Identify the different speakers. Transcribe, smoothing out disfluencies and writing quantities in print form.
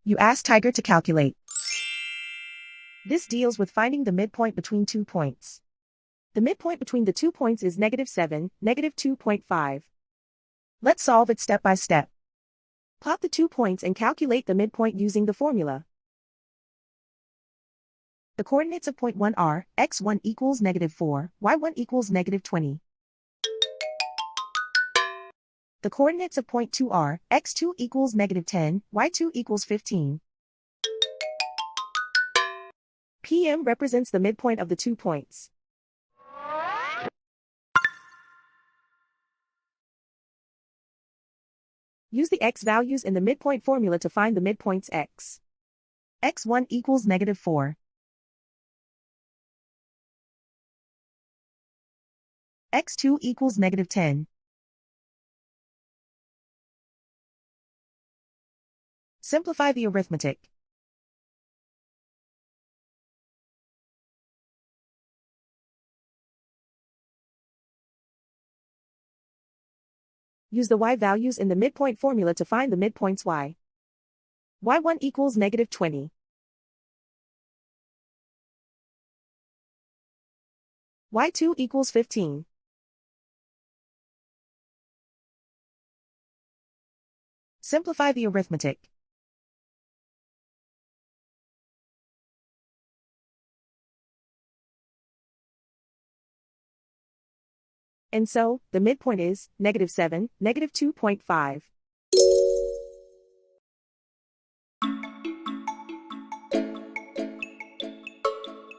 Speaker 1: You ask Tiger to calculate. This deals with finding the midpoint between 2 points. The midpoint between the 2 points is -7, -2.5. Let's solve it step by step. Plot the 2 points and calculate the midpoint using the formula. The coordinates of point 1 are, x1 equals -4, y1 equals -20. The coordinates of point 2 are, x2 equals -10, y2 equals 15. PM represents the midpoint of the 2 points. Use the x values in the midpoint formula to find the midpoints x. x1 equals -4. x2 equals -10. Simplify the arithmetic. Use the y values in the midpoint formula to find the midpoints y. y1 equals -20. y2 equals 15. Simplify the arithmetic. And so, the midpoint is -7, -2.5.